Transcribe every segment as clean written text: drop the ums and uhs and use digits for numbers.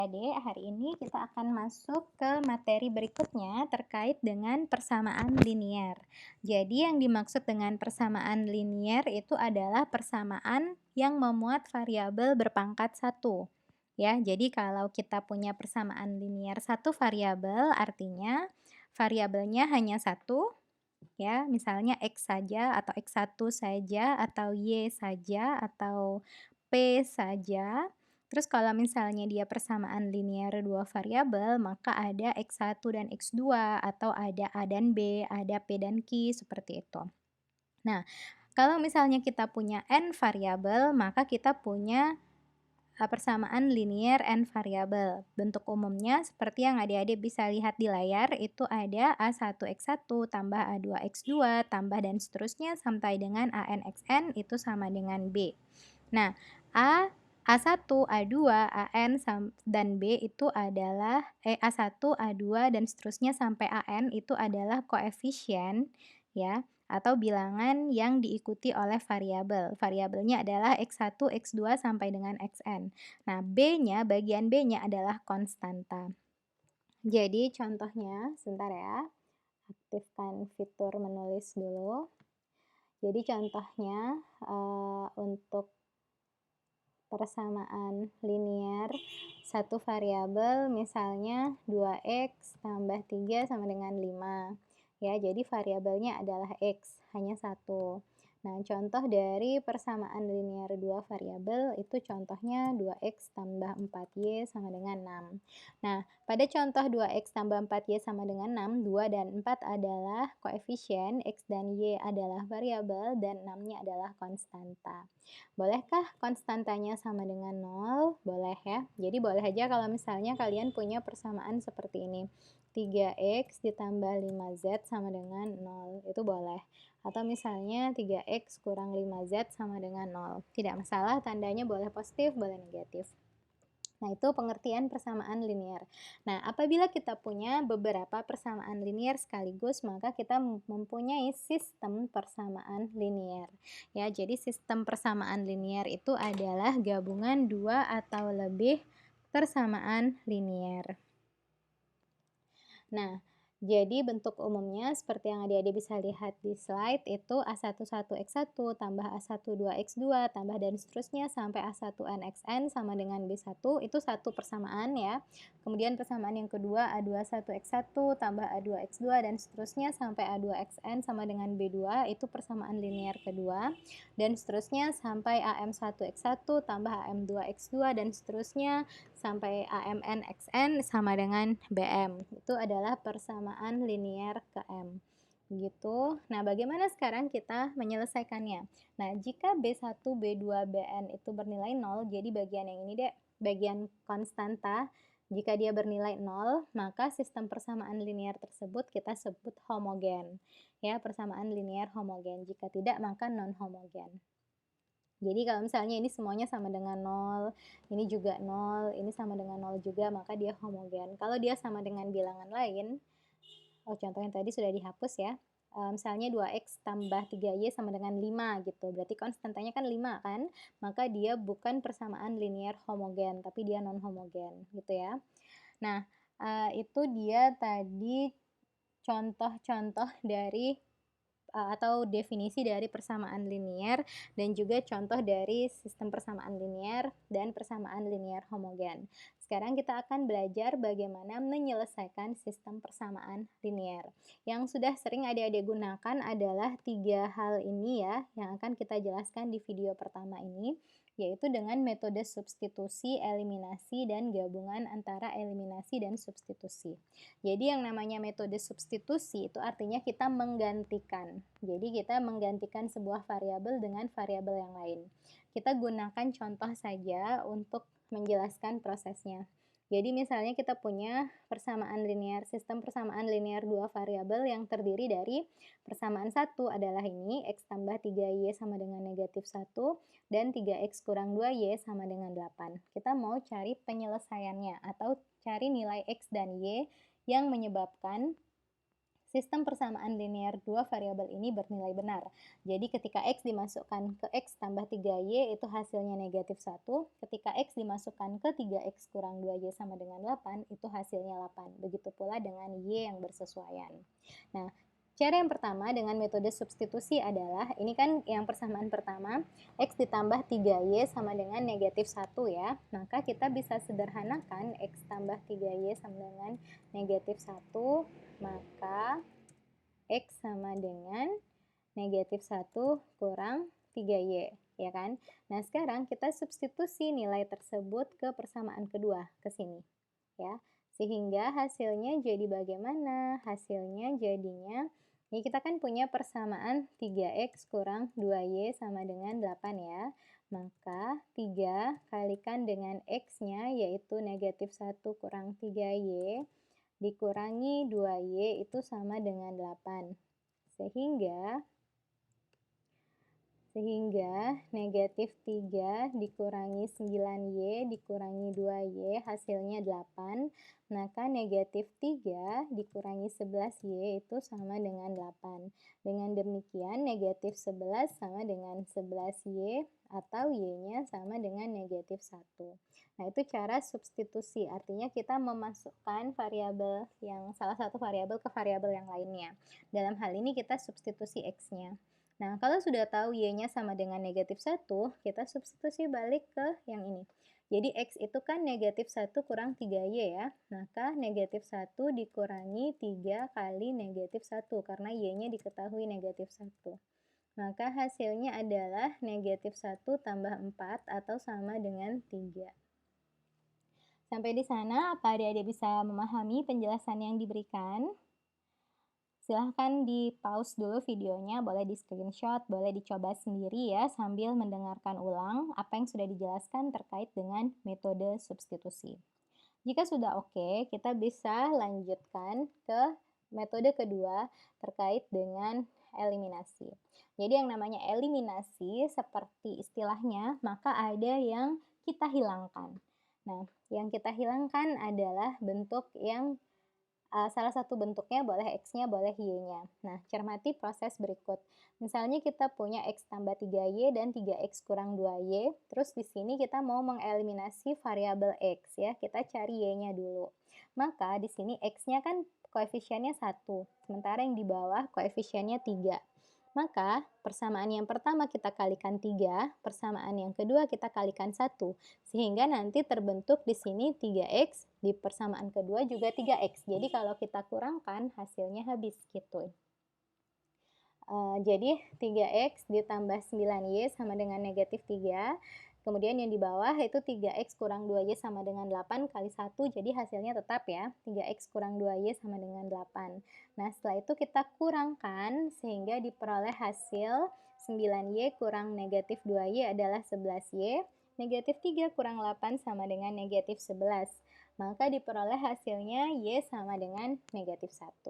Adik, hari ini kita akan masuk ke materi berikutnya terkait dengan persamaan linier. Jadi yang dimaksud dengan persamaan linier itu adalah persamaan yang memuat variabel berpangkat satu. Ya, jadi kalau kita punya persamaan linier satu variabel, artinya variabelnya hanya satu, ya, misalnya X saja atau X1 saja atau Y saja atau P saja. Terus kalau misalnya dia persamaan linear dua variabel, maka ada X1 dan X2 atau ada A dan B, ada P dan Q seperti itu. Nah, kalau misalnya kita punya n variabel, maka kita punya persamaan linier n variabel. Bentuk umumnya seperti yang adik-adik bisa lihat di layar, itu ada A1X1 tambah A2X2 tambah dan seterusnya sampai dengan ANXN itu sama dengan B. Nah, A1, A2, AN dan B itu adalah A1, A2 dan seterusnya sampai AN itu adalah koefisien ya atau bilangan yang diikuti oleh variabel. Variabelnya adalah X1, X2 sampai dengan Xn. Nah, B-nya, bagian B-nya adalah konstanta. Jadi contohnya, sebentar ya, aktifkan fitur menulis dulu. Jadi contohnya untuk persamaan linier satu variabel misalnya 2x tambah 3 sama dengan 5. Ya, jadi variabelnya adalah X, hanya satu. Nah, contoh dari persamaan linier dua variabel itu contohnya 2x tambah 4y sama dengan 6. Nah, pada contoh 2x tambah 4y sama dengan 6, 2 dan 4 adalah koefisien, x dan y adalah variabel, dan 6-nya adalah konstanta. Bolehkah konstantanya sama dengan 0? Boleh ya. Jadi boleh aja kalau misalnya kalian punya persamaan seperti ini. 3x ditambah 5z sama dengan 0, itu boleh. Atau misalnya 3x kurang 5z sama dengan 0. Tidak masalah, tandanya boleh positif, boleh negatif. Nah, itu pengertian persamaan linier. Nah, apabila kita punya beberapa persamaan linier sekaligus, maka kita mempunyai sistem persamaan linier. Ya, jadi sistem persamaan linier itu adalah gabungan dua atau lebih persamaan linier. Nah, jadi bentuk umumnya seperti yang adik-adik bisa lihat di slide itu A11X1 tambah A12X2 tambah dan seterusnya sampai A1NXN sama dengan B1 itu satu persamaan ya. Kemudian persamaan yang kedua A21X1 tambah A2X2 dan seterusnya sampai A2XN sama dengan B2 itu persamaan linier kedua. Dan seterusnya sampai AM1X1 tambah AM2X2 dan seterusnya sampai AMNXN sama dengan BM. Itu adalah persamaan linier ke M. Gitu. Nah, bagaimana sekarang kita menyelesaikannya? Nah, jika B1, B2, Bn itu bernilai 0, jadi bagian yang ini deh, bagian konstanta, jika dia bernilai 0, maka sistem persamaan linier tersebut kita sebut homogen. Ya, persamaan linier homogen. Jika tidak, maka non-homogen. Jadi kalau misalnya ini semuanya sama dengan 0, ini juga 0, ini sama dengan 0 juga, maka dia homogen. Kalau dia sama dengan bilangan lain, contoh yang tadi sudah dihapus ya, misalnya 2x tambah 3y sama dengan 5 gitu, berarti konstantanya kan 5 kan, maka dia bukan persamaan linier homogen, tapi dia non-homogen gitu ya. Nah, itu dia tadi contoh-contoh dari atau definisi dari persamaan linier dan juga contoh dari sistem persamaan linier dan persamaan linier homogen. Sekarang kita akan belajar bagaimana menyelesaikan sistem persamaan linier. Yang sudah sering adik-adik gunakan adalah tiga hal ini ya, yang akan kita jelaskan di video pertama ini, yaitu dengan metode substitusi, eliminasi, dan gabungan antara eliminasi dan substitusi. Jadi yang namanya metode substitusi itu artinya kita menggantikan. Jadi kita menggantikan sebuah variabel dengan variabel yang lain. Kita gunakan contoh saja untuk menjelaskan prosesnya. Jadi misalnya kita punya persamaan linier, sistem persamaan linier dua variabel yang terdiri dari persamaan satu adalah ini, x tambah 3y sama dengan negatif 1, dan 3x kurang 2y sama dengan 8. Kita mau cari penyelesaiannya atau cari nilai x dan y yang menyebabkan Sistem persamaan linear dua variabel ini bernilai benar. Jadi ketika X dimasukkan ke X tambah 3Y itu hasilnya negatif 1. Ketika X dimasukkan ke 3X kurang 2Y sama dengan 8 itu hasilnya 8. Begitu pula dengan Y yang bersesuaian. Nah, cara yang pertama dengan metode substitusi adalah, ini kan yang persamaan pertama, X ditambah 3Y sama dengan negatif 1 ya. Maka kita bisa sederhanakan X tambah 3Y sama dengan negatif 1, maka X sama dengan negatif 1 kurang 3Y, ya kan? Nah, sekarang kita substitusi nilai tersebut ke persamaan kedua, ke sini, ya. Sehingga hasilnya jadi bagaimana? Hasilnya jadinya, ini kita kan punya persamaan 3X kurang 2Y sama dengan 8 ya. Maka 3 kalikan dengan X-nya, yaitu negatif 1 kurang 3Y, dikurangi 2Y itu sama dengan 8. Sehingga negatif 3 dikurangi 9Y dikurangi 2Y hasilnya 8. Maka negatif 3 dikurangi 11Y itu sama dengan 8. Dengan demikian negatif 11 sama dengan 11Y atau Y-nya sama dengan negatif 1. Nah, itu cara substitusi, artinya kita memasukkan variabel yang salah satu variabel ke variabel yang lainnya. Dalam hal ini kita substitusi X-nya. Nah, kalau sudah tahu Y-nya sama dengan negatif 1, kita substitusi balik ke yang ini. Jadi X itu kan negatif 1 kurang 3Y ya, maka negatif 1 dikurangi 3 kali negatif 1, karena Y-nya diketahui negatif 1. Maka hasilnya adalah negatif 1 tambah 4 atau sama dengan 3. Sampai di sana, apa adik-adik bisa memahami penjelasan yang diberikan? Silahkan di pause dulu videonya, boleh di screenshot, boleh dicoba sendiri ya, sambil mendengarkan ulang apa yang sudah dijelaskan terkait dengan metode substitusi. Jika sudah oke, kita bisa lanjutkan ke metode kedua terkait dengan eliminasi. Jadi yang namanya eliminasi seperti istilahnya, maka ada yang kita hilangkan. Nah, yang kita hilangkan adalah bentuk yang salah satu bentuknya boleh X-nya, boleh Y-nya. Nah, cermati proses berikut. Misalnya kita punya X tambah 3Y dan 3X kurang 2Y, terus di sini kita mau mengeliminasi variabel X ya, kita cari Y-nya dulu. Maka di sini X-nya kan koefisiennya 1, sementara yang di bawah koefisiennya 3. Maka persamaan yang pertama kita kalikan 3, persamaan yang kedua kita kalikan 1, sehingga nanti terbentuk di sini 3X, di persamaan kedua juga 3X. Jadi kalau kita kurangkan hasilnya habis gitu. Jadi 3X ditambah 9Y sama dengan negatif 3. Kemudian yang di bawah itu 3X kurang 2Y sama dengan 8 kali 1, jadi hasilnya tetap ya, 3X kurang 2Y sama dengan 8. Nah, setelah itu kita kurangkan sehingga diperoleh hasil 9Y kurang negatif 2Y adalah 11Y, negatif 3 kurang 8 sama dengan negatif 11. Maka diperoleh hasilnya Y sama dengan negatif 1.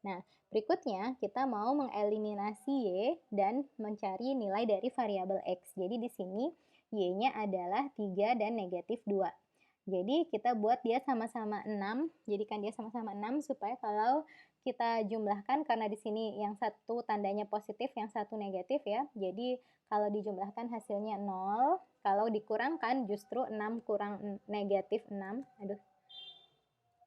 Nah, berikutnya kita mau mengeliminasi Y dan mencari nilai dari variabel X. Jadi di sini Y-nya adalah 3 dan negatif 2. Jadi kita buat dia sama-sama 6, jadikan dia sama-sama 6 supaya kalau kita jumlahkan, karena di sini yang satu tandanya positif, yang satu negatif ya. Jadi kalau dijumlahkan hasilnya 0, kalau dikurangkan justru 6 kurang negatif 6.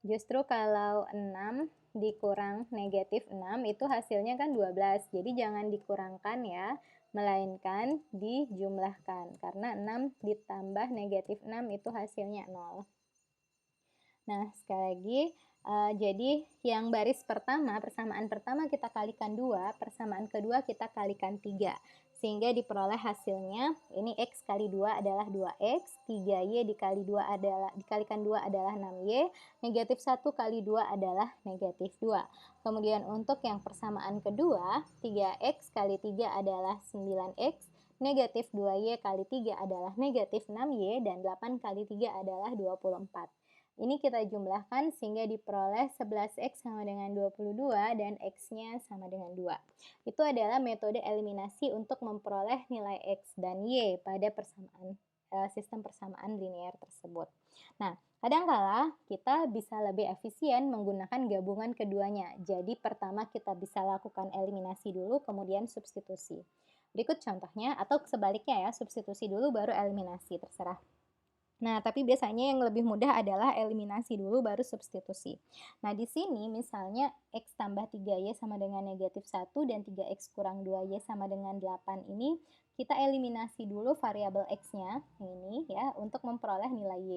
Justru kalau 6 dikurang negatif 6 itu hasilnya kan 12. Jadi jangan dikurangkan ya, melainkan dijumlahkan. Karena 6 ditambah negatif 6 itu hasilnya 0. Nah, sekali lagi, jadi yang baris pertama, persamaan pertama kita kalikan 2, persamaan kedua kita kalikan 3. Sehingga diperoleh hasilnya, ini X kali 2 adalah 2X, 3Y dikalikan 2 adalah 6Y, negatif 1 kali 2 adalah negatif 2. Kemudian untuk yang persamaan kedua, 3X kali 3 adalah 9X, negatif 2Y kali 3 adalah negatif 6Y, dan 8 kali 3 adalah 24. Ini kita jumlahkan sehingga diperoleh 11X sama dengan 22 dan X-nya sama dengan 2. Itu adalah metode eliminasi untuk memperoleh nilai X dan Y pada persamaan sistem persamaan linear tersebut. Nah, kadangkala kita bisa lebih efisien menggunakan gabungan keduanya. Jadi pertama kita bisa lakukan eliminasi dulu, kemudian substitusi. Berikut contohnya, atau sebaliknya ya, substitusi dulu baru eliminasi, terserah. Nah, tapi biasanya yang lebih mudah adalah eliminasi dulu baru substitusi. Nah, di sini misalnya X tambah 3Y sama dengan negatif 1 dan 3X kurang 2Y sama dengan 8 ini, kita eliminasi dulu variabel X-nya, ini ya, untuk memperoleh nilai Y.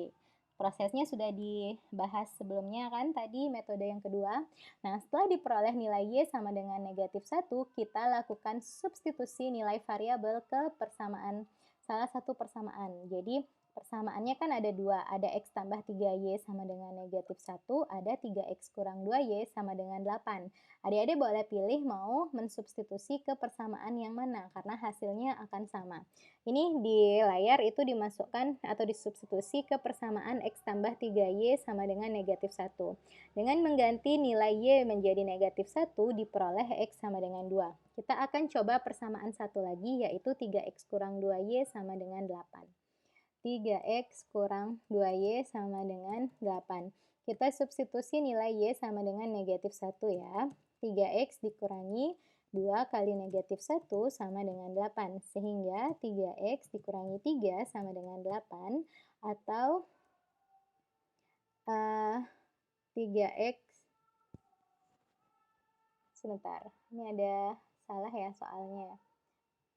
Prosesnya sudah dibahas sebelumnya kan tadi, metode yang kedua. Nah, setelah diperoleh nilai Y sama dengan negatif 1, kita lakukan substitusi nilai variabel ke persamaan, salah satu persamaan. Jadi, persamaannya kan ada dua, ada X tambah 3Y sama dengan negatif 1, ada 3X kurang 2Y sama dengan 8. Adik-adik boleh pilih mau mensubstitusi ke persamaan yang mana, karena hasilnya akan sama. Ini di layar itu dimasukkan atau disubstitusi ke persamaan X tambah 3Y sama dengan negatif 1. Dengan mengganti nilai Y menjadi negatif 1, diperoleh X sama dengan 2. Kita akan coba persamaan satu lagi, yaitu 3X kurang 2Y sama dengan 8. 3X kurang 2Y sama dengan 8. Kita substitusi nilai Y sama dengan negatif 1 ya. 3X dikurangi 2 kali negatif 1 sama dengan 8. Sehingga 3X dikurangi 3 sama dengan 8. Atau 3X, sebentar, ini ada salah ya soalnya.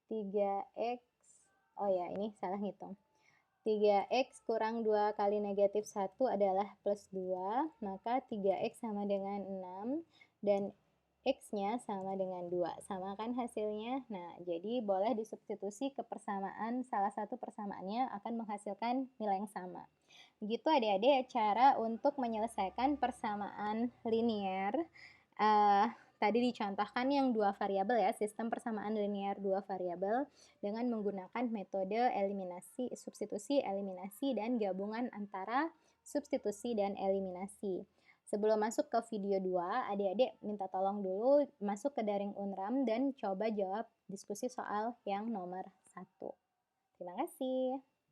3X, oh ya ini salah ngitung. 3X kurang 2 kali negatif 1 adalah plus 2, maka 3X sama dengan 6, dan X-nya sama dengan 2. Sama kan hasilnya? Nah, jadi boleh disubstitusi ke persamaan, salah satu persamaannya akan menghasilkan nilai yang sama. Begitu adik-adik cara untuk menyelesaikan persamaan linear. Tadi dicontohkan yang dua variabel ya, sistem persamaan linear dua variabel dengan menggunakan metode eliminasi, substitusi, eliminasi, dan gabungan antara substitusi dan eliminasi. Sebelum masuk ke video 2, adik-adik minta tolong dulu masuk ke daring Unram dan coba jawab diskusi soal yang nomor 1. Terima kasih.